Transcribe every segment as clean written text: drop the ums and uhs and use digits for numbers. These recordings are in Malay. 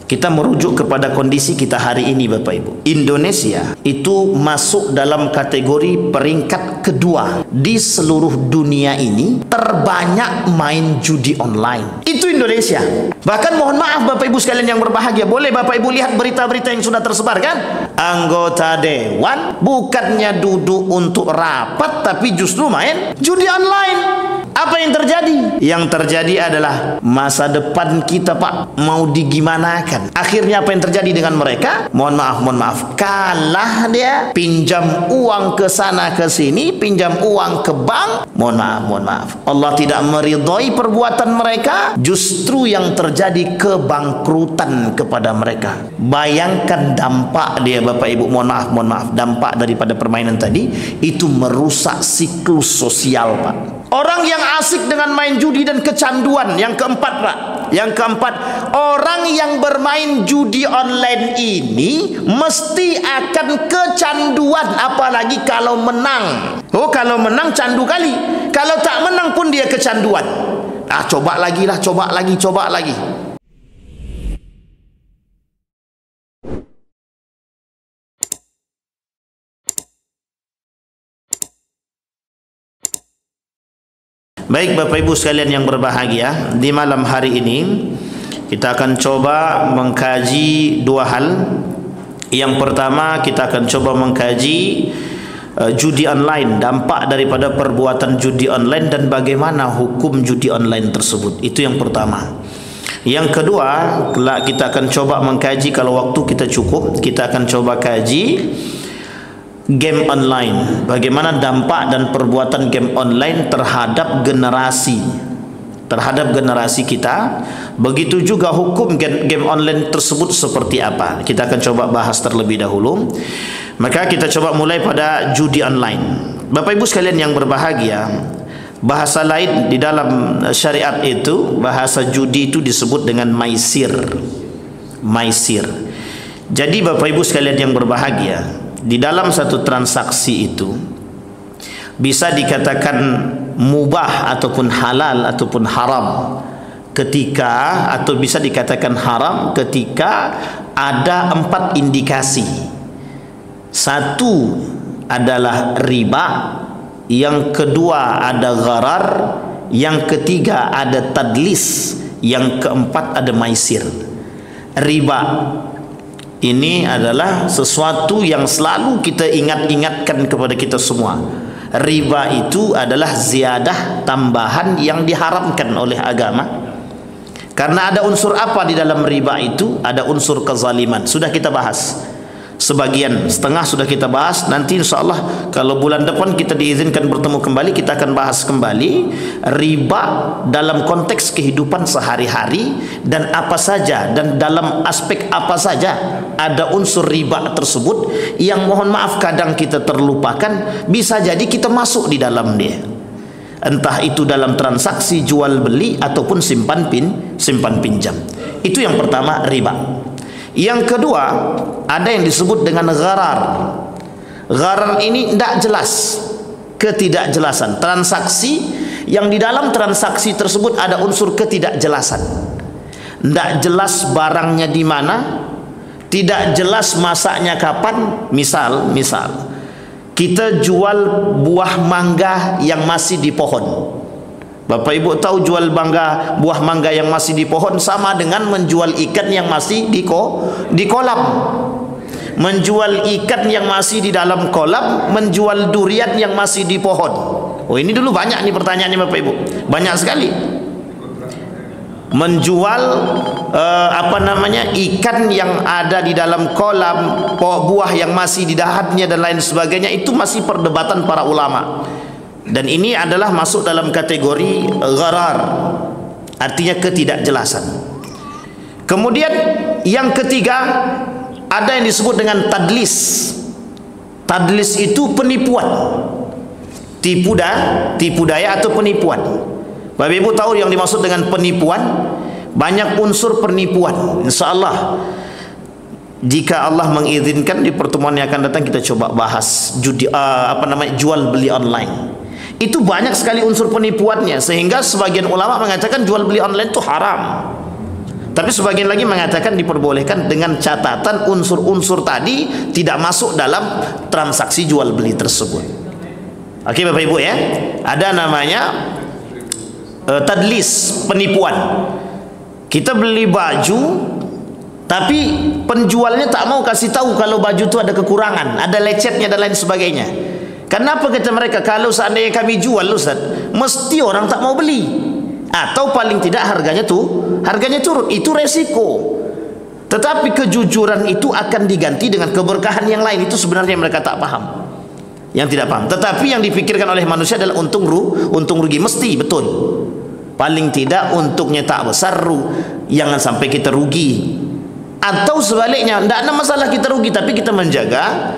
Kita merujuk kepada kondisi kita hari ini, Bapak Ibu. Indonesia itu masuk dalam kategori peringkat kedua di seluruh dunia ini terbanyak main judi online. Itu Indonesia. Bahkan mohon maaf Bapak Ibu sekalian yang berbahagia, boleh Bapak Ibu lihat berita-berita yang sudah tersebar kan? Anggota dewan bukannya duduk untuk rapat, tapi justru main judi online. Apa yang terjadi? Yang terjadi adalah masa depan kita, Pak, mau digimanakan. Akhirnya apa yang terjadi dengan mereka? Mohon maaf, kalah dia, pinjam uang ke sana ke sini, pinjam uang ke bank. Mohon maaf. Allah tidak meridhai perbuatan mereka, justru yang terjadi kebangkrutan kepada mereka. Bayangkan dampak dia, Bapak Ibu. Mohon maaf, dampak daripada permainan tadi itu merusak siklus sosial, Pak. Orang yang asik dengan main judi dan kecanduan. Yang keempat, Pak, yang keempat, orang yang bermain judi online ini mesti akan kecanduan, apalagi kalau menang. Oh, kalau menang candu kali, kalau tak menang pun dia kecanduan. Coba lagi. Baik Bapak Ibu sekalian yang berbahagia, di malam hari ini kita akan coba mengkaji dua hal. Yang pertama, kita akan coba mengkaji judi online, dampak daripada perbuatan judi online dan bagaimana hukum judi online tersebut. Itu yang pertama. Yang kedua, kita akan coba mengkaji, kalau waktu kita cukup, kita akan coba kaji game online, bagaimana dampak dan perbuatan game online terhadap generasi kita. Begitu juga hukum game online tersebut seperti apa. Kita akan coba bahas terlebih dahulu. Maka kita coba mulai pada judi online. Bapak Ibu sekalian yang berbahagia, bahasa lain di dalam syariat itu, bahasa judi itu disebut dengan maisir. Jadi Bapak Ibu sekalian yang berbahagia, di dalam satu transaksi itu bisa dikatakan mubah ataupun halal ataupun haram ketika, atau bisa dikatakan haram ketika ada 4 indikasi. Satu adalah riba, yang kedua ada gharar, yang ketiga ada tadlis, yang keempat ada maisir. Riba ini adalah sesuatu yang selalu kita ingatkan kepada kita semua. Riba itu adalah ziyadah, tambahan yang diharamkan oleh agama. Karena ada unsur apa di dalam riba itu? Ada unsur kezaliman. Sudah kita bahas sebagian, setengah sudah kita bahas. Nanti insyaAllah kalau bulan depan kita diizinkan bertemu kembali, kita akan bahas kembali riba dalam konteks kehidupan sehari-hari, dan apa saja, dan dalam aspek apa saja ada unsur riba tersebut yang mohon maaf kadang kita terlupakan, bisa jadi kita masuk di dalam dia. Entah itu dalam transaksi jual beli ataupun simpan pinjam. Itu yang pertama, riba. Yang kedua, ada yang disebut dengan gharar. Gharar ini tidak jelas, ketidakjelasan. Transaksi yang di dalam transaksi tersebut ada unsur ketidakjelasan. Tidak jelas barangnya di mana, tidak jelas masaknya kapan. Misal kita jual buah mangga yang masih di pohon. Bapak Ibu tahu jual buah mangga yang masih di pohon sama dengan menjual ikan yang masih di kolam. Menjual ikan yang masih di dalam kolam, menjual durian yang masih di pohon. Oh, ini dulu banyak nih pertanyaannya Bapak Ibu. Banyak sekali. Menjual ikan yang ada di dalam kolam, buah yang masih di dahatnya dan lain sebagainya, itu masih perdebatan para ulama. Dan ini adalah masuk dalam kategori gharar, artinya ketidakjelasan. Kemudian yang ketiga, ada yang disebut dengan tadlis. Tadlis itu penipuan, tipu daya atau penipuan. Bapak Ibu tahu yang dimaksud dengan penipuan, banyak unsur penipuan. InsyaAllah jika Allah mengizinkan di pertemuan yang akan datang kita coba bahas jual beli online. Itu banyak sekali unsur penipuannya, sehingga sebagian ulama mengatakan jual beli online itu haram. Tapi sebagian lagi mengatakan diperbolehkan dengan catatan unsur-unsur tadi tidak masuk dalam transaksi jual beli tersebut. Oke Bapak Ibu ya, ada namanya tadlis, penipuan. Kita beli baju tapi penjualnya tak mau kasih tahu kalau baju itu ada kekurangan, ada lecetnya dan lain sebagainya. Kenapa kata mereka, kalau seandainya kami jual Ustaz, mesti orang tak mau beli, atau paling tidak harganya turun. Itu resiko. Tetapi kejujuran itu akan diganti dengan keberkahan yang lain. Itu sebenarnya mereka tak paham, yang tidak paham. Tetapi yang dipikirkan oleh manusia adalah untung rugi. Mesti betul. Paling tidak untungnya tak besar, jangan sampai kita rugi. Atau sebaliknya, tidak ada masalah kita rugi, tapi kita menjaga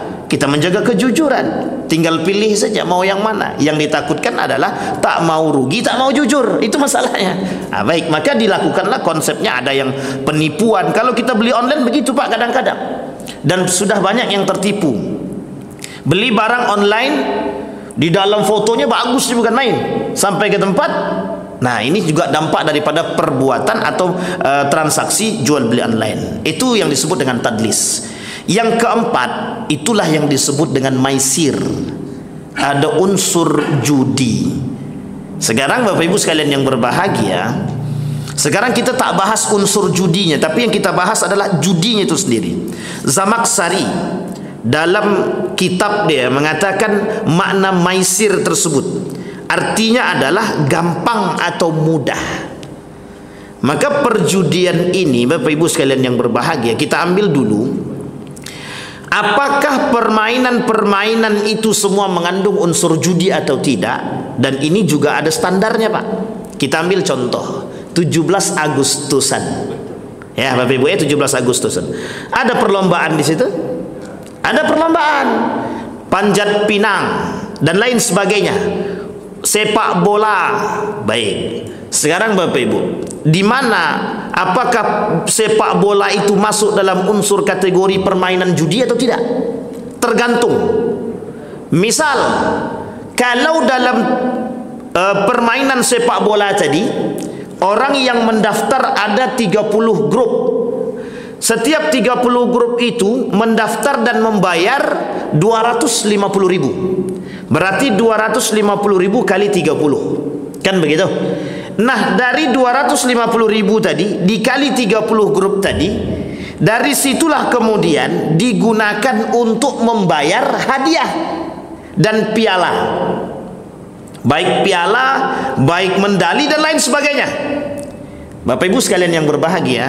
kejujuran. Tinggal pilih saja mau yang mana. Yang ditakutkan adalah tak mau rugi, tak mau jujur. Itu masalahnya. Baik, maka dilakukanlah konsepnya. Ada yang penipuan. Kalau kita beli online begitu Pak, kadang-kadang. Dan sudah banyak yang tertipu. Beli barang online, di dalam fotonya bagus, bukan main. Sampai ke tempat, nah ini juga dampak daripada perbuatan atau transaksi jual beli online. Itu yang disebut dengan tadlis. Yang keempat, itulah yang disebut dengan maisir. Ada unsur judi. Sekarang Bapak Ibu sekalian yang berbahagia, sekarang kita tak bahas unsur judinya, tapi yang kita bahas adalah judinya itu sendiri. Zamakhsyari dalam kitab dia mengatakan makna maisir tersebut, artinya adalah gampang atau mudah. Maka perjudian ini Bapak Ibu sekalian yang berbahagia, kita ambil dulu, apakah permainan-permainan itu semua mengandung unsur judi atau tidak? Dan ini juga ada standarnya Pak. Kita ambil contoh 17 Agustusan. Ya Bapak Ibu ya, 17 Agustusan. Ada perlombaan di situ? Ada perlombaan panjat pinang dan lain sebagainya. Sepak bola. Baik. Sekarang Bapak Ibu, di mana apakah sepak bola itu masuk dalam unsur kategori permainan judi atau tidak? Tergantung. Misal, kalau dalam permainan sepak bola tadi, orang yang mendaftar ada 30 grup. Setiap 30 grup itu mendaftar dan membayar 250.000. Berarti 250.000 kali 30. Kan begitu? Nah, dari 250.000 tadi dikali 30 grup tadi, dari situlah kemudian digunakan untuk membayar hadiah dan piala. Baik piala, baik medali dan lain sebagainya. Bapak Ibu sekalian yang berbahagia,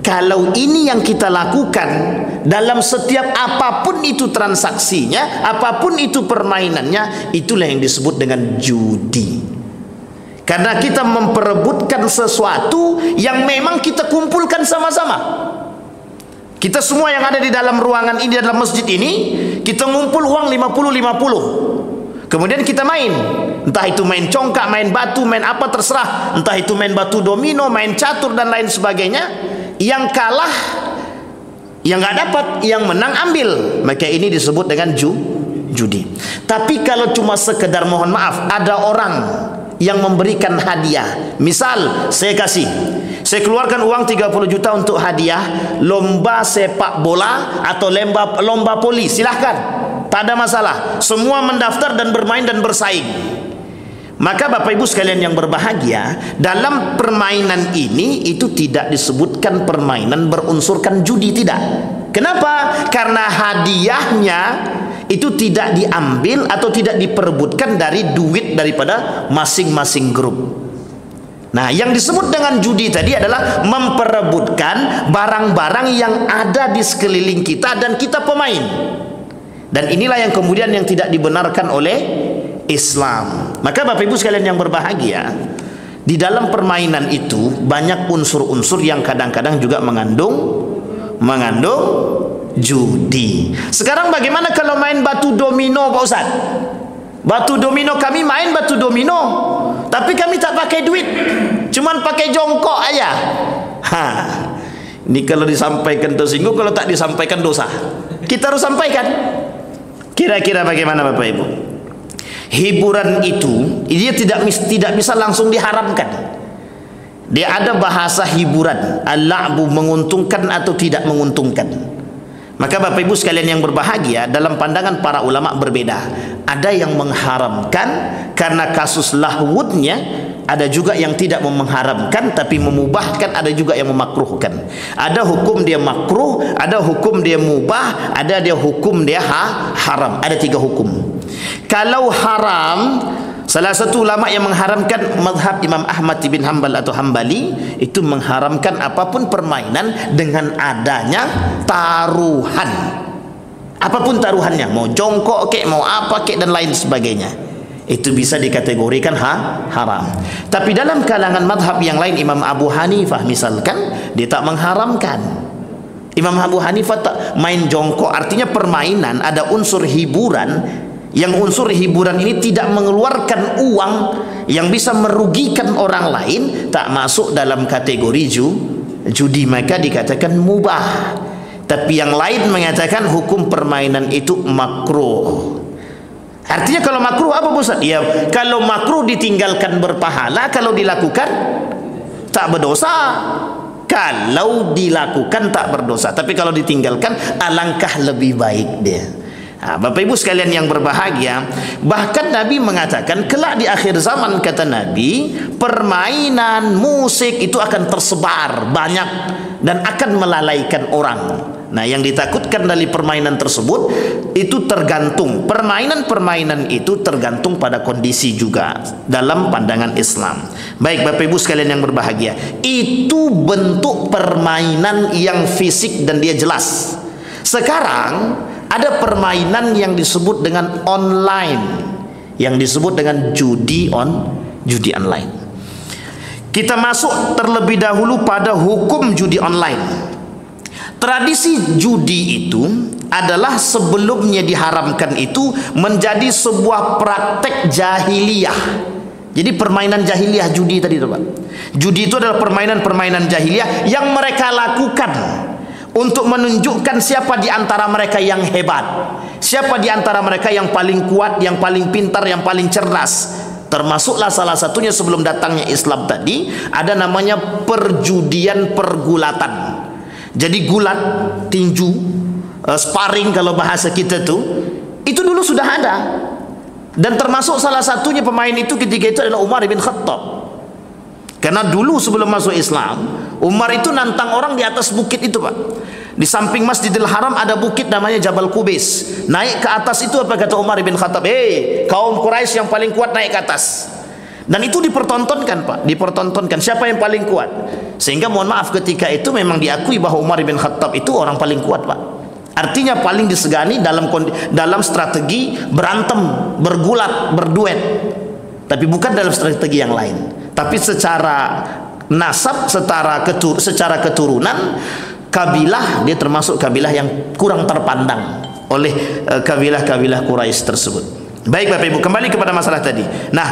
kalau ini yang kita lakukan dalam setiap apapun itu transaksinya, apapun itu permainannya, itulah yang disebut dengan judi. Karena kita memperebutkan sesuatu yang memang kita kumpulkan sama-sama. Kita semua yang ada di dalam ruangan ini, dalam masjid ini, kita ngumpul uang 50-50. Kemudian kita main. Entah itu main congkak, main batu, main apa terserah. Entah itu main batu domino, main catur dan lain sebagainya. Yang kalah, yang nggak dapat, yang menang ambil. Maka ini disebut dengan judi. Tapi kalau cuma sekedar mohon maaf, ada orang yang memberikan hadiah. Misal saya keluarkan uang 30 juta untuk hadiah lomba sepak bola atau lomba poli, silahkan, tak ada masalah. Semua mendaftar dan bermain dan bersaing. Maka Bapak Ibu sekalian yang berbahagia, dalam permainan ini itu tidak disebutkan permainan berunsurkan judi, tidak. Kenapa? Karena hadiahnya itu tidak diambil atau tidak diperebutkan dari duit daripada masing-masing grup. Nah, yang disebut dengan judi tadi adalah memperebutkan barang-barang yang ada di sekeliling kita dan kita pemain. Dan inilah yang kemudian yang tidak dibenarkan oleh Islam. Maka Bapak Ibu sekalian yang berbahagia, di dalam permainan itu banyak unsur-unsur yang kadang-kadang juga mengandung judi. Sekarang bagaimana kalau main batu domino Pak Ustaz? Batu domino, kami main batu domino, tapi kami tak pakai duit, cuman pakai jongkok aja. Ini kalau disampaikan tersinggung, kalau tak disampaikan dosa. Kita harus sampaikan. Kira-kira bagaimana Bapak Ibu? Hiburan itu dia tidak bisa langsung diharamkan. Dia ada bahasa hiburan. Al-la'bu menguntungkan atau tidak menguntungkan. Maka Bapak Ibu sekalian yang berbahagia, dalam pandangan para ulama berbeda. Ada yang mengharamkan karena kasus lahwudnya, ada juga yang tidak mengharamkan tapi memubahkan, ada juga yang memakruhkan. Ada hukum dia makruh, ada hukum dia mubah, ada dia hukum dia haram. Ada 3 hukum. Kalau haram, salah satu ulama yang mengharamkan mazhab Imam Ahmad bin Hanbal atau Hambali, itu mengharamkan apapun permainan dengan adanya taruhan. Apapun taruhannya, mau jongkok kek, mau apa kek dan lain sebagainya, itu bisa dikategorikan haram. Tapi dalam kalangan mazhab yang lain, Imam Abu Hanifah misalkan, dia tak mengharamkan. Imam Abu Hanifah tak main jongkok, artinya permainan ada unsur hiburan, yang unsur hiburan ini tidak mengeluarkan uang yang bisa merugikan orang lain, tak masuk dalam kategori judi, maka dikatakan mubah. Tapi yang lain mengatakan hukum permainan itu makruh. Artinya kalau makruh apa Ustaz? Ya, kalau makruh ditinggalkan berpahala, kalau dilakukan tak berdosa. Kalau dilakukan tak berdosa, tapi kalau ditinggalkan alangkah lebih baik dia. Bapak Ibu sekalian yang berbahagia, bahkan Nabi mengatakan kelak di akhir zaman, kata Nabi, permainan musik itu akan tersebar banyak dan akan melalaikan orang. Nah, yang ditakutkan dari permainan tersebut itu tergantung, permainan-permainan itu tergantung pada kondisi juga dalam pandangan Islam. Baik Bapak Ibu sekalian yang berbahagia, itu bentuk permainan yang fisik dan dia jelas. Sekarang ada permainan yang disebut dengan online, yang disebut dengan judi online. Kita masuk terlebih dahulu pada hukum judi online. Tradisi judi itu adalah sebelumnya diharamkan itu menjadi sebuah praktek jahiliyah. Jadi permainan jahiliyah judi tadi, Pak. Judi itu adalah permainan-permainan jahiliyah yang mereka lakukan untuk menunjukkan siapa di antara mereka yang hebat, siapa di antara mereka yang paling kuat, yang paling pintar, yang paling cerdas. Termasuklah salah satunya sebelum datangnya Islam tadi, ada namanya perjudian pergulatan. Jadi gulat, tinju, sparring kalau bahasa kita tuh, itu dulu sudah ada. Dan termasuk salah satunya pemain itu ketika itu adalah Umar bin Khattab. Karena dulu sebelum masuk Islam, Umar itu nantang orang di atas bukit itu, Pak. Di samping Masjidil Haram ada bukit namanya Jabal Kubais. Naik ke atas itu apa kata Umar bin Khattab? Hei, kaum Quraisy yang paling kuat naik ke atas. Dan itu dipertontonkan, Pak, dipertontonkan siapa yang paling kuat. Sehingga mohon maaf ketika itu memang diakui bahwa Umar bin Khattab itu orang paling kuat, Pak. Artinya paling disegani dalam strategi berantem, bergulat, berduet. Tapi bukan dalam strategi yang lain. Tapi secara nasab, secara keturunan, kabilah dia termasuk kabilah yang kurang terpandang oleh kabilah-kabilah Quraisy tersebut. Baik Bapak Ibu, kembali kepada masalah tadi. Nah,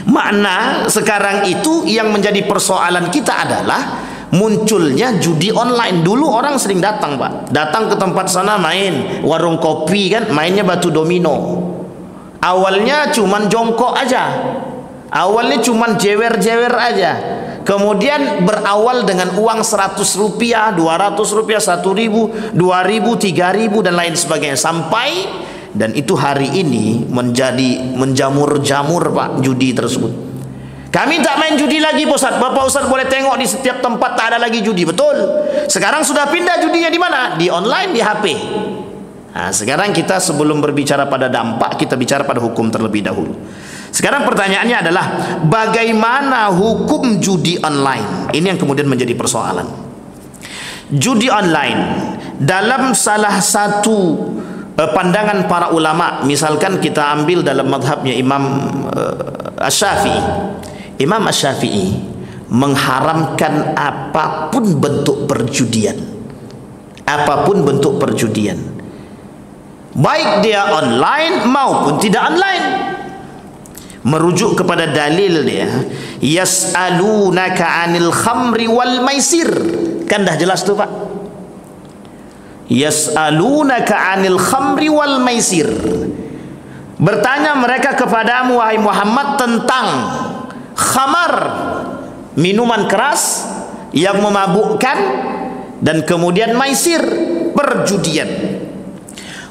makna sekarang itu yang menjadi persoalan kita adalah munculnya judi online. Dulu orang sering datang, Pak, datang ke tempat sana main, warung kopi kan, mainnya batu domino. Awalnya cuman jongkok aja, awalnya cuman jewer-jewer aja, kemudian berawal dengan uang 100 rupiah, 200 rupiah, 1.000, 2.000, 3.000 dan lain sebagainya, sampai dan itu hari ini menjadi menjamur-jamur, Pak, judi tersebut. Kami tak main judi lagi, Ustaz. Bapak Ustaz boleh tengok di setiap tempat tak ada lagi judi. Betul. Sekarang sudah pindah judinya di mana? Di online, di HP. Nah, sekarang kita sebelum berbicara pada dampak, kita bicara pada hukum terlebih dahulu. Sekarang pertanyaannya adalah bagaimana hukum judi online? Ini yang kemudian menjadi persoalan. Judi online dalam salah satu pandangan para ulama, misalkan kita ambil dalam mazhabnya Imam Asy-Syafi'i. Imam Asy-Syafi'i mengharamkan apapun bentuk perjudian. Apapun bentuk perjudian, baik dia online maupun tidak online. Merujuk kepada dalil dia, yas'alunaka 'anil khamri wal maisir. Kan dah jelas tuh, Pak. Yas'alunaka 'anil khamri wal maisir. Bertanya mereka kepadamu wahai Muhammad tentang khamar, minuman keras yang memabukkan, dan kemudian maisir, perjudian.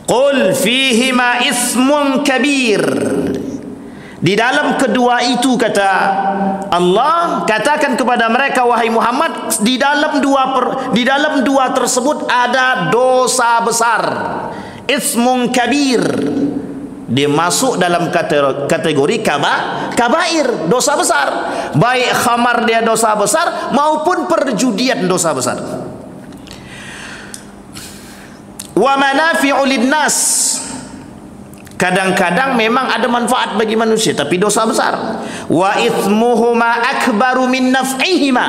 Qul fihima ismun kabir. Di dalam kedua itu, kata Allah, katakan kepada mereka, wahai Muhammad, di dalam dua tersebut ada dosa besar. Ismun kabir, dia masuk dalam kategori kabair, dosa besar. Baik khamar dia dosa besar, maupun perjudian dosa besar. Wa manafi'u linnas, kadang-kadang memang ada manfaat bagi manusia, tapi dosa besar. Wa ithmuhuma akbaru min naf'ihima,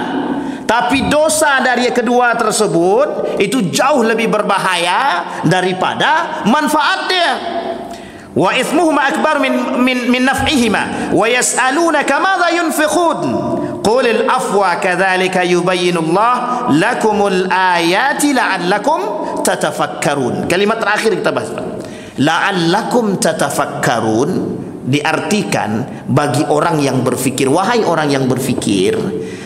tapi dosa dari kedua tersebut itu jauh lebih berbahaya daripada manfaatnya. Wa ithmuhuma akbar min naf'ihima wa yas'alunaka madza yunfiqun qul al-afwa kadzalika yubayyinu Allah lakumul ayati la'allakum tatafakkarun. Kalimat terakhir kita bahas, la'allakum tatafakkarun diartikan bagi orang yang berfikir. Wahai orang yang berfikir,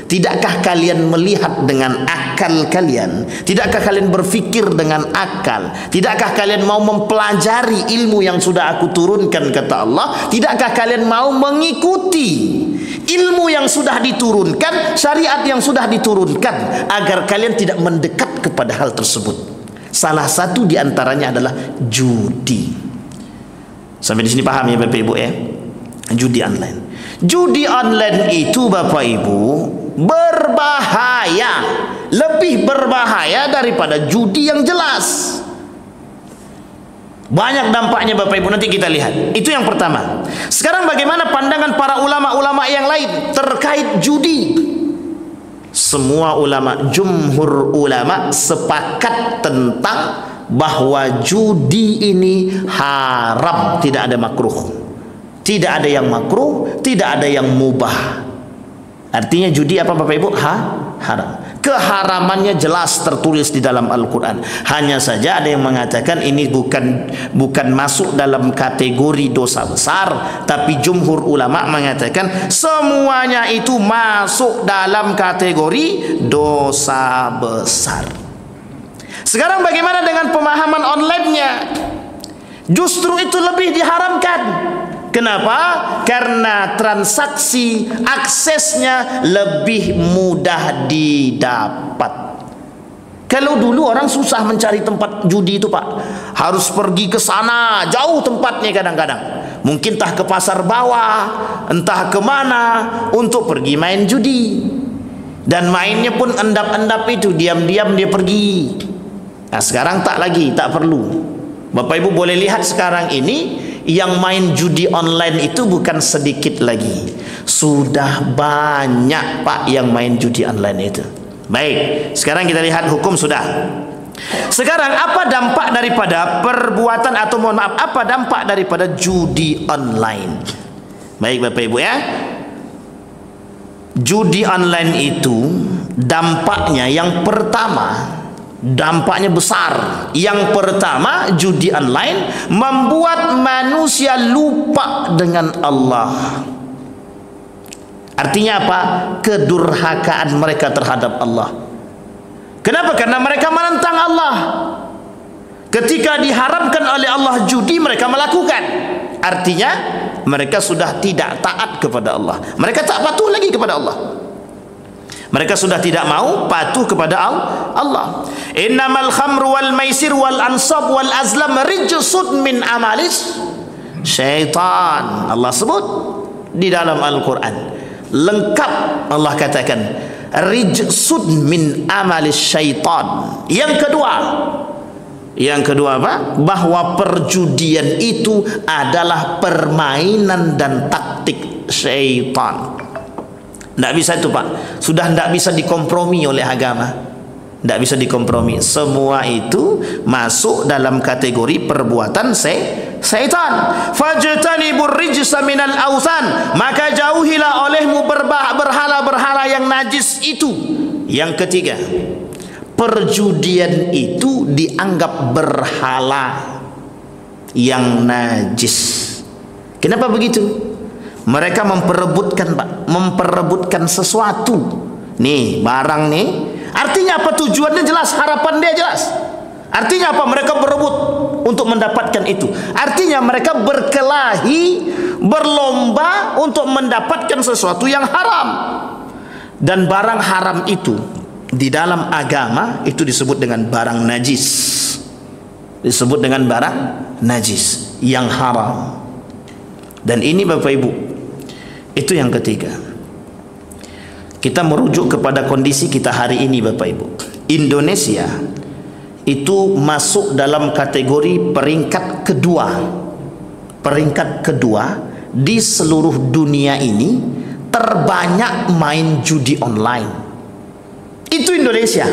tidakkah kalian melihat dengan akal kalian? Tidakkah kalian berfikir dengan akal? Tidakkah kalian mau mempelajari ilmu yang sudah aku turunkan, kata Allah? Tidakkah kalian mau mengikuti ilmu yang sudah diturunkan, syariat yang sudah diturunkan, agar kalian tidak mendekat kepada hal tersebut? Salah satu diantaranya adalah judi. Sampai di sini paham ya Bapak Ibu ya? Judi online. Judi online itu Bapak Ibu berbahaya, lebih berbahaya daripada judi yang jelas. Banyak dampaknya Bapak Ibu, nanti kita lihat. Itu yang pertama. Sekarang bagaimana pandangan para ulama-ulama yang lain terkait judi? Semua ulama, jumhur ulama sepakat tentang bahwa judi ini haram, tidak ada makruh. Tidak ada yang makruh, tidak ada yang mubah. Artinya judi apa Bapak Ibu? Haram. Keharamannya jelas tertulis di dalam Al-Quran. Hanya saja ada yang mengatakan ini bukan masuk dalam kategori dosa besar, tapi jumhur ulama mengatakan semuanya itu masuk dalam kategori dosa besar. Sekarang bagaimana dengan pemahaman online-nya? Justru itu lebih diharamkan. Kenapa? Karena transaksi aksesnya lebih mudah didapat. Kalau dulu orang susah mencari tempat judi itu Pak, harus pergi ke sana, jauh tempatnya kadang-kadang. Mungkin entah ke pasar bawah, entah kemana untuk pergi main judi. Dan mainnya pun endap-endap itu, diam-diam dia pergi. Nah sekarang tak lagi, tak perlu. Bapak Ibu boleh lihat sekarang ini yang main judi online itu bukan sedikit lagi, sudah banyak Pak yang main judi online itu. Baik, sekarang kita lihat hukum sudah. Sekarang apa dampak daripada perbuatan atau mohon maaf, apa dampak daripada judi online? Baik Bapak Ibu ya, judi online itu dampaknya yang pertama, dampaknya besar. Yang pertama, judi online membuat manusia lupa dengan Allah. Artinya apa? Kedurhakaan mereka terhadap Allah. Kenapa? Karena mereka menentang Allah. Ketika diharamkan oleh Allah judi, mereka melakukan. Artinya mereka sudah tidak taat kepada Allah. Mereka tak patuh lagi kepada Allah. Mereka sudah tidak mau patuh kepada Allah. Innamal khamru wal maisir wal ansab wal azlam rijsun min amalis syaitan. Allah sebut di dalam Al-Quran. Lengkap Allah katakan rijsun min amalis syaitan. Yang kedua apa? Bahwa perjudian itu adalah permainan dan taktik syaitan. Tidak bisa itu Pak, sudah tidak bisa dikompromi oleh agama, tidak bisa dikompromi. Semua itu masuk dalam kategori perbuatan syaitan. Fajtanibur rijsa minal awthan, maka jauhilah olehmu berhala-berhala yang najis itu. Yang ketiga, perjudian itu dianggap berhala yang najis. Kenapa begitu? Mereka memperebutkan, Pak, memperebutkan sesuatu. Nih, barang nih. Artinya apa? Tujuannya jelas, harapan dia jelas. Artinya apa? Mereka berebut untuk mendapatkan itu. Artinya mereka berkelahi, berlomba untuk mendapatkan sesuatu yang haram. Dan barang haram itu di dalam agama itu disebut dengan barang najis. Disebut dengan barang najis yang haram. Dan ini Bapak Ibu, itu yang ketiga. Kita merujuk kepada kondisi kita hari ini Bapak Ibu. Indonesia itu masuk dalam kategori peringkat kedua. Peringkat kedua di seluruh dunia ini terbanyak main judi online. Itu Indonesia.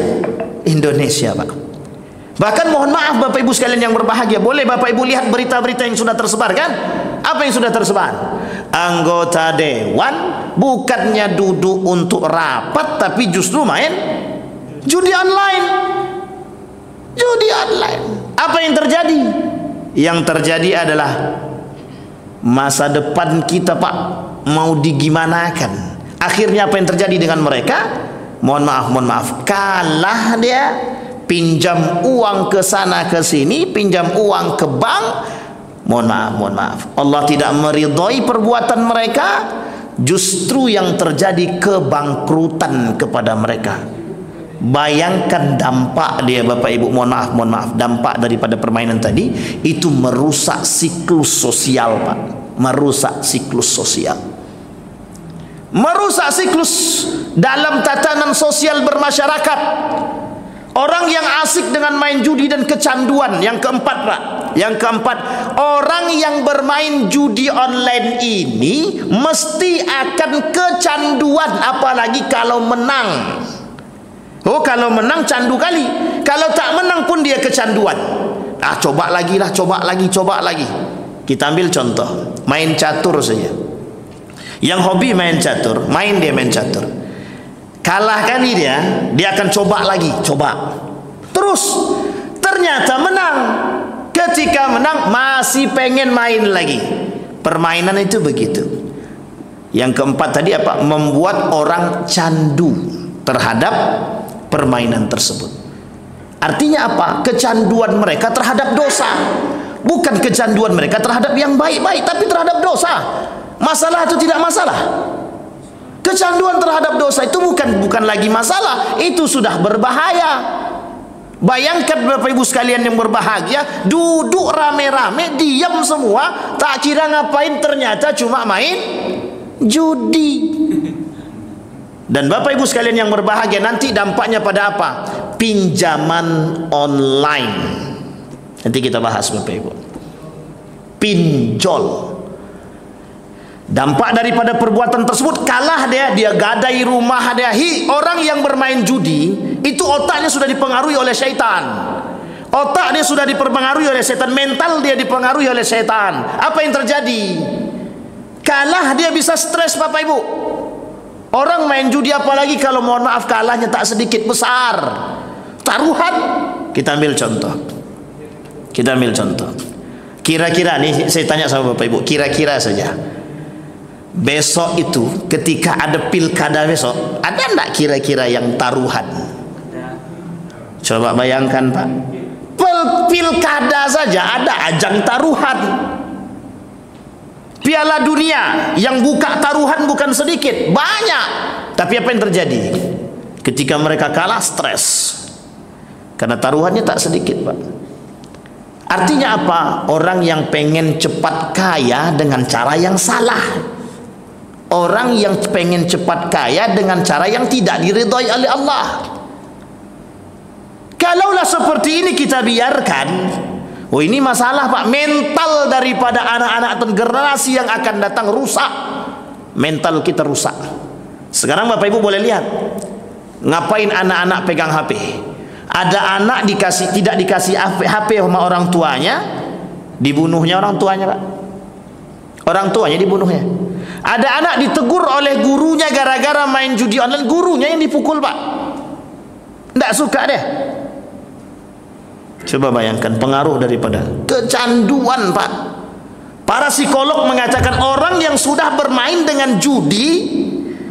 Indonesia, Pak. Bahkan mohon maaf Bapak Ibu sekalian yang berbahagia, boleh Bapak Ibu lihat berita-berita yang sudah tersebar kan? Apa yang sudah tersebar? Anggota dewan bukannya duduk untuk rapat, tapi justru main judi online. Judi online. Apa yang terjadi? Yang terjadi adalah masa depan kita, Pak, mau digimanakan. Akhirnya apa yang terjadi dengan mereka? Mohon maaf, kalah dia, pinjam uang ke sana ke sini, pinjam uang ke bank. Mohon maaf. Allah tidak meridhai perbuatan mereka, justru yang terjadi kebangkrutan kepada mereka. Bayangkan dampak dia Bapak Ibu, mohon maaf, dampak daripada permainan tadi itu merusak siklus sosial, Pak. Merusak siklus sosial. Merusak siklus dalam tatanan sosial bermasyarakat. Orang yang asik dengan main judi dan kecanduan. Yang keempat, Pak, yang keempat, orang yang bermain judi online ini mesti akan kecanduan, apalagi kalau menang. Oh, kalau menang candu kali. Kalau tak menang pun dia kecanduan. Coba lagi. Kita ambil contoh, main catur saja. Yang hobi main catur, main catur. Kalah kali dia akan coba lagi, terus ternyata menang. Ketika menang masih pengen main lagi. Permainan itu begitu. Yang keempat tadi apa? Membuat orang candu terhadap permainan tersebut. Artinya apa? Kecanduan mereka terhadap dosa. Bukan kecanduan mereka terhadap yang baik-baik, tapi terhadap dosa. Masalah itu tidak masalah. Kecanduan terhadap dosa itu bukan lagi masalah, itu sudah berbahaya. Bayangkan Bapak Ibu sekalian yang berbahagia, duduk rame-rame, diam semua, tak kira ngapain, ternyata cuma main judi. Dan Bapak Ibu sekalian yang berbahagia, nanti dampaknya pada apa? Pinjaman online. Nanti kita bahas Bapak Ibu. Pinjol. Dampak daripada perbuatan tersebut, kalah dia gadai rumah dia. Orang yang bermain judi itu otaknya sudah dipengaruhi oleh syaitan. Otak dia sudah dipengaruhi oleh syaitan, mental dia dipengaruhi oleh syaitan. Apa yang terjadi? Kalah dia bisa stres Bapak Ibu. Orang main judi apalagi kalau mohon maaf kalahnya tak sedikit, besar. Taruhan. Kita ambil contoh. Kira-kira nih saya tanya sama Bapak Ibu, kira-kira saja. Besok itu ketika ada pilkada besok, ada enggak kira-kira yang taruhan? Coba bayangkan, Pak. Pilkada saja ada ajang taruhan. Piala dunia yang buka taruhan bukan sedikit, banyak. Tapi apa yang terjadi? Ketika mereka kalah, stres. Karena taruhannya tak sedikit, Pak. Artinya apa? Orang yang pengen cepat kaya dengan cara yang salah. Orang yang pengen cepat kaya dengan cara yang tidak diridhai oleh Allah. Kalaulah seperti ini kita biarkan, ini masalah, Pak. Mental daripada anak-anak dan generasi yang akan datang rusak. Mental kita rusak. Sekarang Bapak Ibu boleh lihat, ngapain anak-anak pegang HP? Ada anak tidak dikasih HP sama orang tuanya, dibunuhnya orang tuanya, Pak. Orang tuanya dibunuhnya. Ada anak ditegur oleh gurunya gara-gara main judi online, gurunya yang dipukul, Pak. Tidak suka deh. Coba bayangkan pengaruh daripada kecanduan, Pak. Para psikolog mengatakan orang yang sudah bermain dengan judi,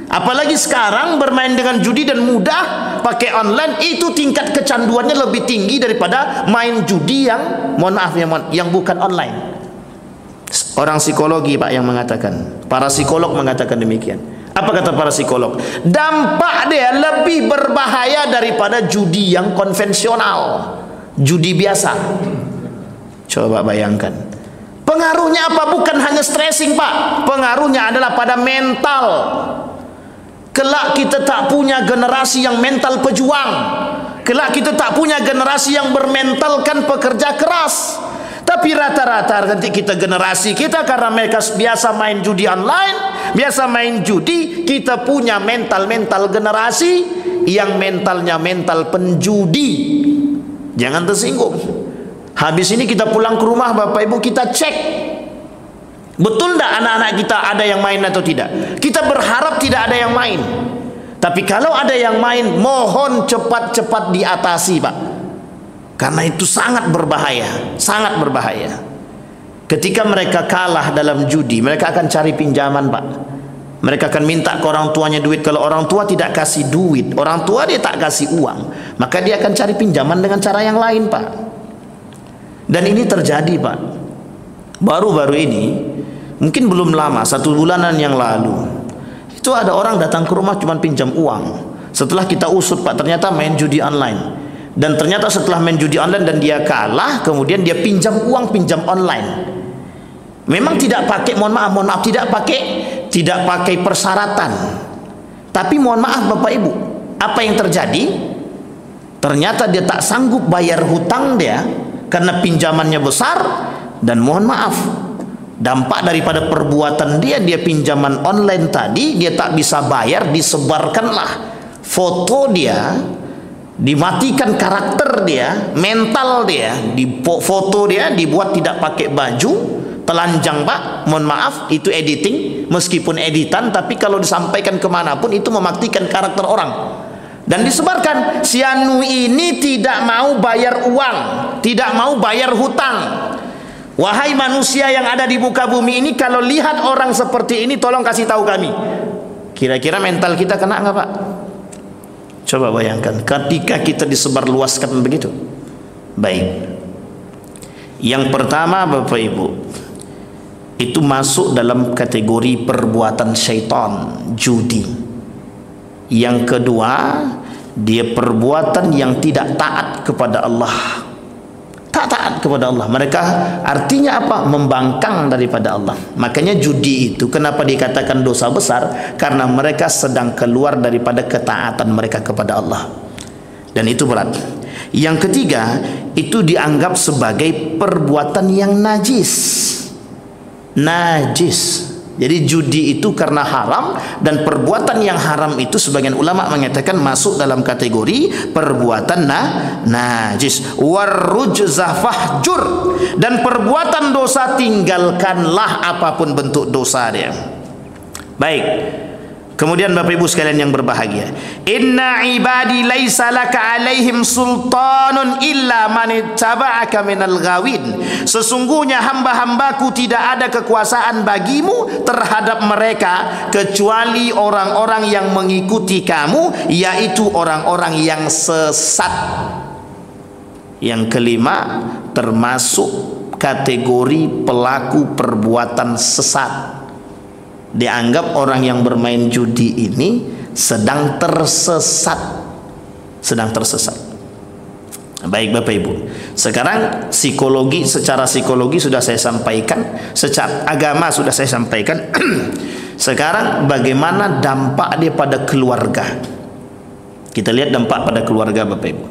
apalagi sekarang bermain dengan judi dan mudah pakai online, itu tingkat kecanduannya lebih tinggi daripada main judi yang, mohon maaf ya, yang bukan online. Orang psikologi Pak yang mengatakan, para psikolog mengatakan demikian. Apa kata para psikolog? Dampak dia lebih berbahaya daripada judi yang konvensional, judi biasa. Coba bayangkan. Pengaruhnya apa? Bukan hanya stressing Pak, pengaruhnya adalah pada mental. Kelak kita tak punya generasi yang mental pejuang. Kelak kita tak punya generasi yang bermentalkan pekerja keras. Tapi rata-rata nanti kita, generasi kita, karena mereka biasa main judi online, biasa main judi, kita punya mental-mental generasi yang mentalnya mental penjudi. Jangan tersinggung. Habis ini kita pulang ke rumah Bapak Ibu, kita cek betul tidak anak-anak kita ada yang main atau tidak. Kita berharap tidak ada yang main, tapi kalau ada yang main, mohon cepat-cepat diatasi Pak, karena itu sangat berbahaya, sangat berbahaya. Ketika mereka kalah dalam judi, mereka akan cari pinjaman Pak. Mereka akan minta ke orang tuanya duit. Kalau orang tua tidak kasih duit, orang tua dia tak kasih uang, maka dia akan cari pinjaman dengan cara yang lain Pak. Dan ini terjadi Pak, baru-baru ini, mungkin belum lama, 1 bulanan yang lalu, itu ada orang datang ke rumah cuma pinjam uang. Setelah kita usut Pak, ternyata main judi online. Dan ternyata setelah main judi online dan dia kalah, kemudian dia pinjam uang, pinjam online. Memang tidak pakai, mohon maaf, tidak pakai persyaratan. Tapi mohon maaf Bapak Ibu, apa yang terjadi? Ternyata dia tak sanggup bayar hutang dia, karena pinjamannya besar. Dan mohon maaf, dampak daripada perbuatan dia pinjaman online tadi, dia tak bisa bayar, disebarkanlah foto dia, dimatikan karakter dia, mental dia, foto dia dibuat tidak pakai baju, telanjang Pak. Mohon maaf, itu editing, meskipun editan, tapi kalau disampaikan kemanapun itu mematikan karakter orang. Dan disebarkan, si Anu ini tidak mau bayar uang, tidak mau bayar hutang. Wahai manusia yang ada di muka bumi ini, kalau lihat orang seperti ini, tolong kasih tahu kami. Kira-kira mental kita kena nggak Pak? Coba bayangkan, ketika kita disebarluaskan begitu. Baik. Yang pertama Bapak Ibu, itu masuk dalam kategori perbuatan syaitan, judi. Yang kedua, dia perbuatan yang tidak taat kepada Allah. Tak taat kepada Allah. Mereka artinya apa? Membangkang daripada Allah. Makanya judi itu kenapa dikatakan dosa besar? Karena mereka sedang keluar daripada ketaatan mereka kepada Allah. Dan itu berat. Yang ketiga, itu dianggap sebagai perbuatan yang najis. Najis. Jadi judi itu karena haram, dan perbuatan yang haram itu sebagian ulama mengatakan masuk dalam kategori perbuatan najis. Warrujza fahjur, dan perbuatan dosa tinggalkanlah apapun bentuk dosa dia. Baik. Kemudian Bapak Ibu sekalian yang berbahagia, inna ibadi laisa laka alaihim sultanun illa man ittaba'aka minal ghawin. Sesungguhnya hamba-hambaku tidak ada kekuasaan bagimu terhadap mereka kecuali orang-orang yang mengikuti kamu, yaitu orang-orang yang sesat. Yang kelima, termasuk kategori pelaku perbuatan sesat. Dianggap orang yang bermain judi ini sedang tersesat, sedang tersesat. Baik Bapak Ibu, sekarang psikologi, secara psikologi sudah saya sampaikan, secara agama sudah saya sampaikan. Sekarang bagaimana dampak dia pada keluarga? Kita lihat dampak pada keluarga Bapak Ibu.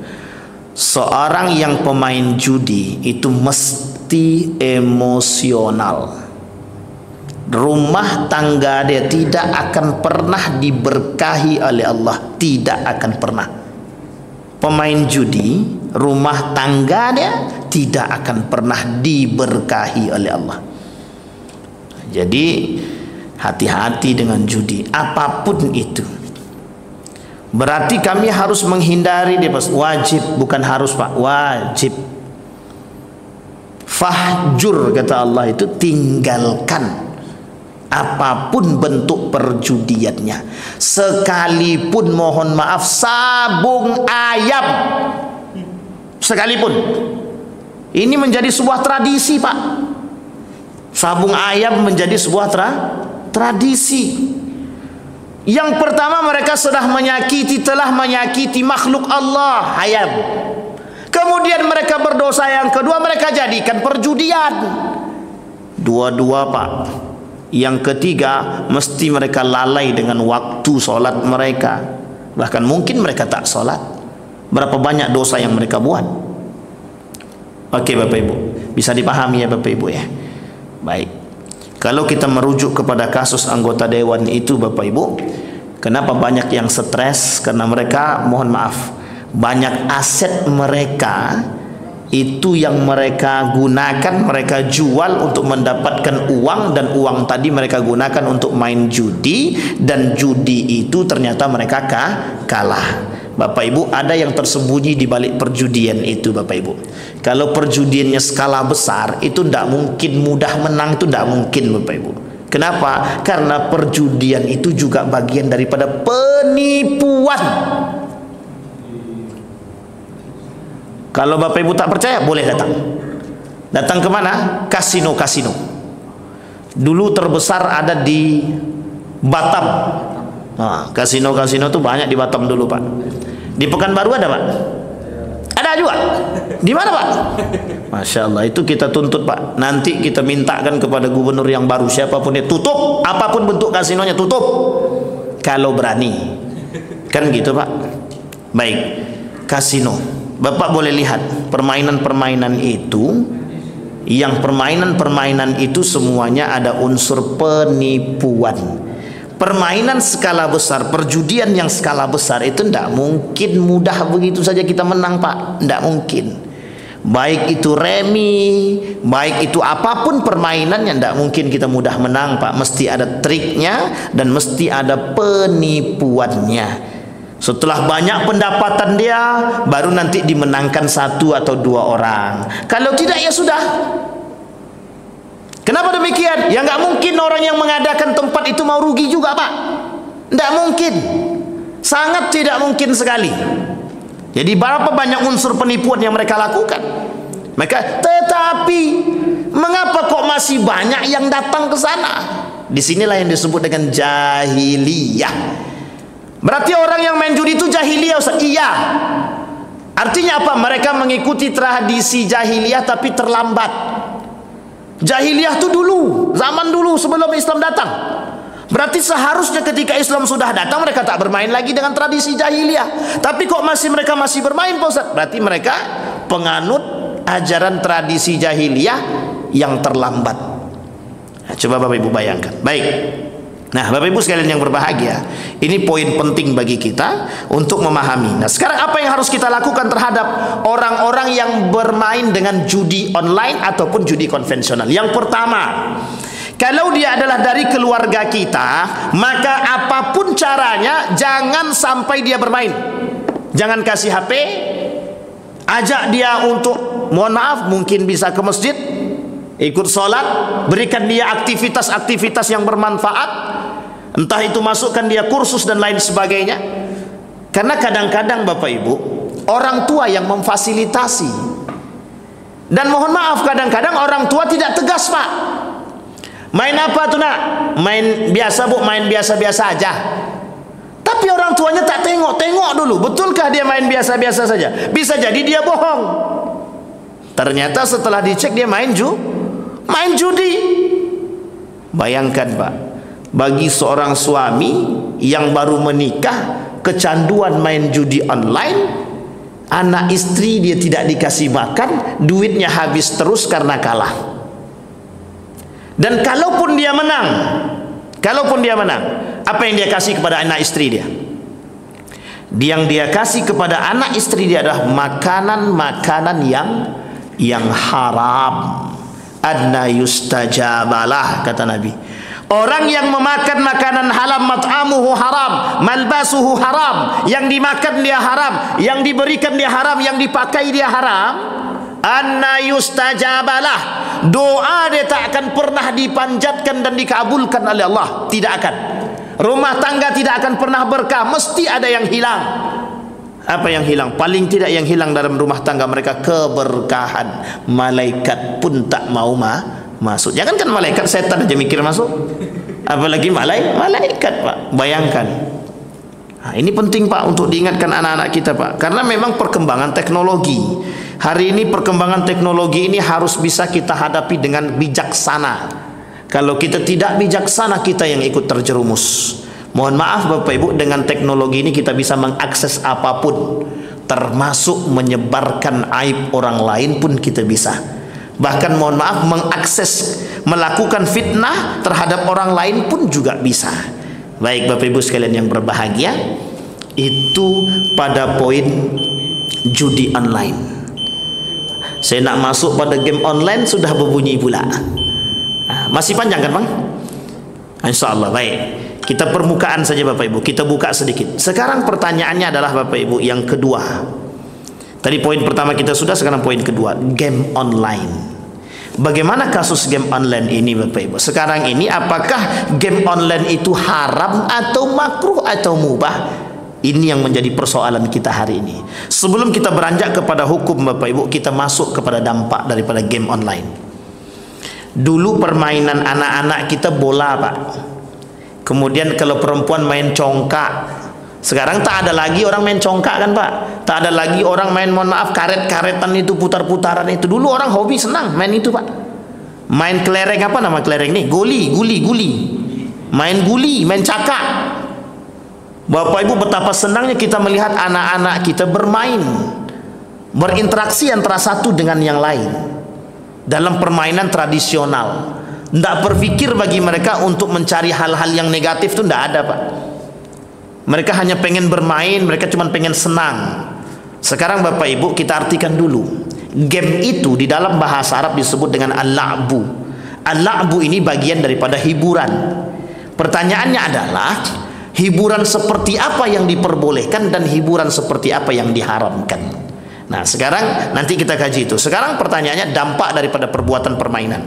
Seorang yang pemain judi itu mesti emosional. Rumah tangga dia tidak akan pernah diberkahi oleh Allah, tidak akan pernah. Pemain judi, rumah tangga dia tidak akan pernah diberkahi oleh Allah. Jadi hati-hati dengan judi, apapun itu. Berarti kami harus menghindari dia, wajib, bukan harus Pak, wajib. Fahjur, kata Allah itu tinggalkan apapun bentuk perjudiannya, sekalipun mohon maaf sabung ayam sekalipun. Ini menjadi sebuah tradisi, Pak. Sabung ayam menjadi sebuah tradisi. Yang pertama, mereka telah menyakiti makhluk Allah, ayam. Kemudian mereka berdosa. Yang kedua, mereka jadikan perjudian. Dua-dua, Pak. Yang ketiga, mesti mereka lalai dengan waktu sholat mereka. Bahkan mungkin mereka tak sholat. Berapa banyak dosa yang mereka buat. Oke Bapak Ibu, bisa dipahami ya Bapak Ibu ya. Baik, kalau kita merujuk kepada kasus anggota dewan itu Bapak Ibu, kenapa banyak yang stres? Karena mereka, mohon maaf, banyak aset mereka itu yang mereka gunakan, mereka jual untuk mendapatkan uang, dan uang tadi mereka gunakan untuk main judi, dan judi itu ternyata mereka kalah. Bapak Ibu, ada yang tersembunyi di balik perjudian itu Bapak Ibu. Kalau perjudiannya skala besar, itu tidak mungkin mudah menang, itu tidak mungkin Bapak Ibu. Kenapa? Karena perjudian itu juga bagian daripada penipuan. Kalau Bapak Ibu tak percaya, boleh datang. Datang kemana? Kasino-kasino. Dulu terbesar ada di Batam. Nah, kasino-kasino itu banyak di Batam dulu Pak. Di Pekanbaru ada Pak? Ada juga? Di mana Pak? Masya Allah, itu kita tuntut Pak. Nanti kita mintakan kepada gubernur yang baru, siapapun itu, tutup. Apapun bentuk kasinonya, tutup. Kalau berani. Kan gitu Pak. Baik, kasino. Bapak boleh lihat permainan-permainan itu, yang permainan-permainan itu semuanya ada unsur penipuan. Permainan skala besar, perjudian yang skala besar itu tidak mungkin mudah begitu saja kita menang Pak, tidak mungkin. Baik itu remi, baik itu apapun permainannya, tidak mungkin kita mudah menang Pak. Mesti ada triknya dan mesti ada penipuannya. Setelah banyak pendapatan dia, baru nanti dimenangkan 1 atau 2 orang. Kalau tidak ya sudah. Kenapa demikian? Ya nggak mungkin orang yang mengadakan tempat itu mau rugi juga Pak. Tidak mungkin. Sangat tidak mungkin sekali. Jadi berapa banyak unsur penipuan yang mereka lakukan. Tetapi mengapa kok masih banyak yang datang ke sana? Disinilah yang disebut dengan jahiliyah. Berarti orang yang main judi itu jahiliyah Ustaz? Iya. Artinya apa? Mereka mengikuti tradisi jahiliyah tapi terlambat. Jahiliyah itu dulu, zaman dulu sebelum Islam datang. Berarti seharusnya ketika Islam sudah datang, mereka tak bermain lagi dengan tradisi jahiliyah. Tapi kok mereka masih bermain Pak Ustaz? Berarti mereka penganut ajaran tradisi jahiliyah yang terlambat. Nah, coba Bapak Ibu bayangkan. Baik. Nah Bapak Ibu sekalian yang berbahagia, ini poin penting bagi kita untuk memahami. Nah sekarang apa yang harus kita lakukan terhadap orang-orang yang bermain dengan judi online ataupun judi konvensional? Yang pertama, kalau dia adalah dari keluarga kita, maka apapun caranya jangan sampai dia bermain. Jangan kasih HP, ajak dia untuk, mohon maaf, mungkin bisa ke masjid, ikut sholat, berikan dia aktivitas-aktivitas yang bermanfaat. Entah itu masukkan dia kursus dan lain sebagainya. Karena kadang-kadang Bapak Ibu, orang tua yang memfasilitasi. Dan mohon maaf, kadang-kadang orang tua tidak tegas Pak. Main apa tuh nak? Main biasa Bu, main biasa-biasa aja. Tapi orang tuanya tak tengok dulu, betulkah dia main biasa-biasa saja? Bisa jadi dia bohong. Ternyata setelah dicek dia main judi. Bayangkan Pak, bagi seorang suami yang baru menikah, kecanduan main judi online, anak istri dia tidak dikasih makan, duitnya habis terus karena kalah. Dan kalaupun dia menang, apa yang dia kasih kepada anak istri dia? Yang dia kasih kepada anak istri dia adalah makanan-makanan yang haram. Adna yustajabalah, kata Nabi. Orang yang memakan makanan haram, mat'amuhu haram, malbasuhu haram, yang dimakan dia haram, yang diberikan dia haram, yang dipakai dia haram, anna yustajabalah, doa dia tak akan pernah dipanjatkan dan dikabulkan oleh Allah, tidak akan. Rumah tangga tidak akan pernah berkah, mesti ada yang hilang. Apa yang hilang? Paling tidak yang hilang dalam rumah tangga mereka keberkahan. Malaikat pun tak mau masuk. Jangankan malaikat, setan aja mikir masuk, apalagi malaikat, Pak. Bayangkan. Nah, ini penting, Pak, untuk diingatkan anak-anak kita, Pak, karena memang perkembangan teknologi hari ini, perkembangan teknologi ini harus bisa kita hadapi dengan bijaksana. Kalau kita tidak bijaksana, kita yang ikut terjerumus. Mohon maaf Bapak Ibu, dengan teknologi ini kita bisa mengakses apapun, termasuk menyebarkan aib orang lain pun kita bisa. Bahkan mohon maaf, mengakses, melakukan fitnah terhadap orang lain pun juga bisa. Baik Bapak Ibu sekalian yang berbahagia, itu pada poin judi online. Saya nak masuk pada game online sudah berbunyi pula. Masih panjang kan Bang? InsyaAllah. Baik, kita permukaan saja Bapak Ibu, kita buka sedikit. Sekarang pertanyaannya adalah Bapak Ibu yang kedua. Tadi poin pertama kita sudah, sekarang poin kedua, game online. Bagaimana kasus game online ini Bapak Ibu? Sekarang ini apakah game online itu haram atau makruh atau mubah? Ini yang menjadi persoalan kita hari ini. Sebelum kita beranjak kepada hukum Bapak Ibu, kita masuk kepada dampak daripada game online. Dulu permainan anak-anak kita bola, Pak. Kemudian kalau perempuan main congkak. Sekarang tak ada lagi orang main congkak kan Pak. Tak ada lagi orang main, mohon maaf, karet-karetan itu, putar-putaran itu. Dulu orang hobi senang main itu Pak. Main kelereng, apa nama kelereng nih? Guli. Main guli, main cakak. Bapak Ibu, betapa senangnya kita melihat anak-anak kita bermain, berinteraksi antara satu dengan yang lain dalam permainan tradisional. Tidak berpikir bagi mereka untuk mencari hal-hal yang negatif, itu tidak ada Pak. Mereka hanya pengen bermain, mereka cuma pengen senang. Sekarang Bapak Ibu, kita artikan dulu. Game itu di dalam bahasa Arab disebut dengan al-la'bu. Al-la'bu ini bagian daripada hiburan. Pertanyaannya adalah, hiburan seperti apa yang diperbolehkan dan hiburan seperti apa yang diharamkan? Nah sekarang nanti kita kaji itu. Sekarang pertanyaannya, dampak daripada perbuatan permainan.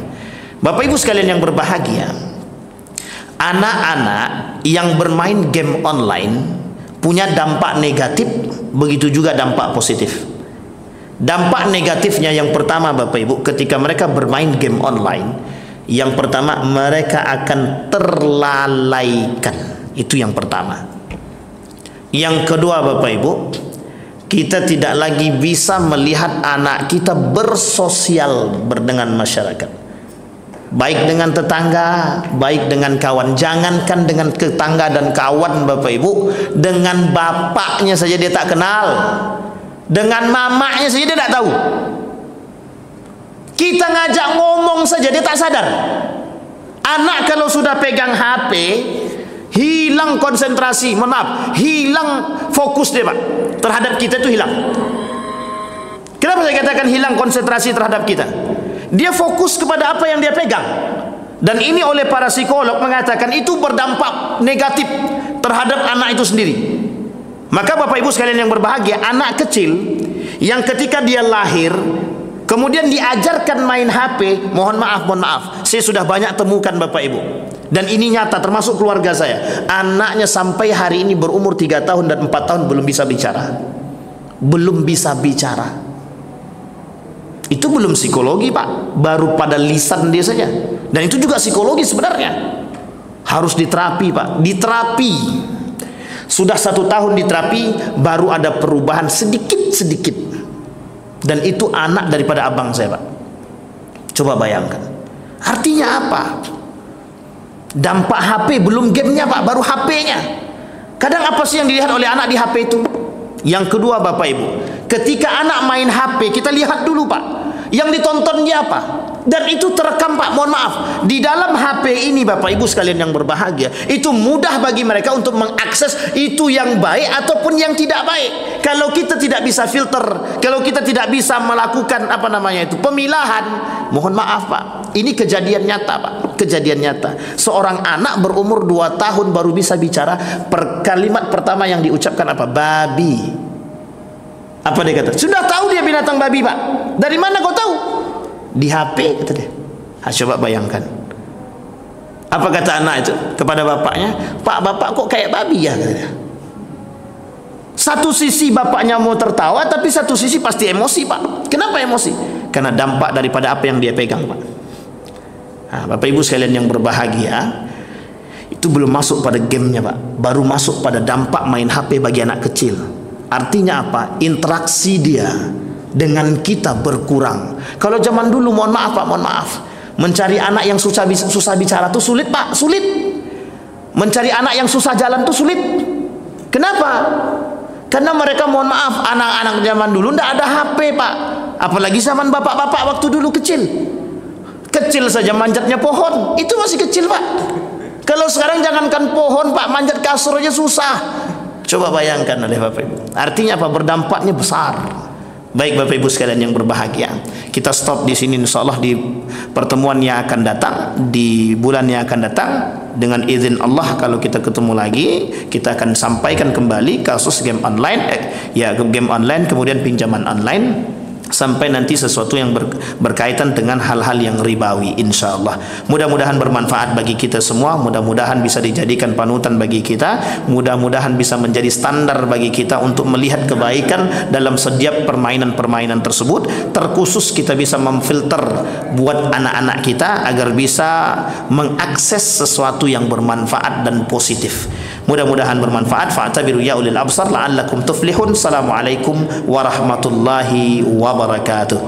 Bapak Ibu sekalian yang berbahagia, anak-anak yang bermain game online punya dampak negatif, begitu juga dampak positif. Dampak negatifnya yang pertama Bapak Ibu, ketika mereka bermain game online, yang pertama mereka akan terlalaikan. Itu yang pertama. Yang kedua Bapak Ibu, kita tidak lagi bisa melihat anak kita bersosial dengan masyarakat, baik dengan tetangga, baik dengan kawan. Jangankan dengan tetangga dan kawan Bapak Ibu, dengan bapaknya saja dia tak kenal, dengan mamanya saja dia tak tahu. Kita ngajak ngomong saja dia tak sadar. Anak kalau sudah pegang HP, hilang konsentrasi, maaf, hilang fokus dia Pak, terhadap kita itu hilang. Kenapa saya katakan hilang konsentrasi terhadap kita? Dia fokus kepada apa yang dia pegang. Dan ini oleh para psikolog mengatakan itu berdampak negatif terhadap anak itu sendiri. Maka Bapak Ibu sekalian yang berbahagia, anak kecil yang ketika dia lahir kemudian diajarkan main HP, mohon maaf, saya sudah banyak temukan Bapak Ibu, dan ini nyata termasuk keluarga saya. Anaknya sampai hari ini berumur 3 tahun dan 4 tahun belum bisa bicara. Belum bisa bicara. Itu belum psikologi Pak, baru pada lisan dia saja. Dan itu juga psikologi sebenarnya. Harus diterapi Pak, diterapi. Sudah 1 tahun diterapi, baru ada perubahan sedikit-sedikit. Dan itu anak daripada abang saya Pak. Coba bayangkan. Artinya apa? Dampak HP, belum gamenya Pak, baru HP-nya. Kadang apa sih yang dilihat oleh anak di HP itu? Yang kedua Bapak Ibu, ketika anak main HP, kita lihat dulu Pak, yang ditontonnya apa? Dan itu terekam Pak, mohon maaf. Di dalam HP ini Bapak Ibu sekalian yang berbahagia, itu mudah bagi mereka untuk mengakses itu yang baik ataupun yang tidak baik. Kalau kita tidak bisa filter, kalau kita tidak bisa melakukan pemilahan, mohon maaf Pak, ini kejadian nyata Pak, kejadian nyata. Seorang anak berumur 2 tahun baru bisa bicara. Kalimat pertama yang diucapkan apa? Babi. Apa dia kata? Sudah tahu dia binatang babi Pak. Dari mana kau tahu? Di HP, kata dia. Coba bayangkan. Apa kata anak itu kepada bapaknya? Pak, bapak kok kayak babi ya, kata dia. Satu sisi bapaknya mau tertawa, tapi satu sisi pasti emosi, Pak. Kenapa emosi? Karena dampak daripada apa yang dia pegang, Pak. Bapak ibu sekalian yang berbahagia, itu belum masuk pada gamenya, Pak. Baru masuk pada dampak main HP bagi anak kecil. Artinya apa? Interaksi dia dengan kita berkurang. Kalau zaman dulu, mohon maaf Pak, mohon maaf, mencari anak yang susah bicara tuh sulit, Pak, sulit. Mencari anak yang susah jalan tuh sulit. Kenapa? Karena mereka, mohon maaf, anak-anak zaman dulu ndak ada HP, Pak. Apalagi zaman bapak-bapak waktu dulu kecil. Kecil saja manjatnya pohon, itu masih kecil, Pak. Kalau sekarang jangankan pohon, Pak, manjat kasur aja susah. Coba bayangkan oleh Bapak Ibu. Artinya apa? Berdampaknya besar. Baik Bapak Ibu sekalian yang berbahagia, kita stop di sini insyaallah. Di pertemuan yang akan datang, di bulan yang akan datang, dengan izin Allah, kalau kita ketemu lagi, kita akan sampaikan kembali kasus game online, game online, kemudian pinjaman online, sampai nanti sesuatu yang berkaitan dengan hal-hal yang ribawi, insyaallah. Mudah-mudahan bermanfaat bagi kita semua, mudah-mudahan bisa dijadikan panutan bagi kita, mudah-mudahan bisa menjadi standar bagi kita untuk melihat kebaikan dalam setiap permainan-permainan tersebut. Terkhusus kita bisa memfilter buat anak-anak kita agar bisa mengakses sesuatu yang bermanfaat dan positif. Mudah-mudahan bermanfaat. Fa'tabiru ya ulil absar la'allakum tuflihun. Assalamualaikum warahmatullahi wabarakatuh.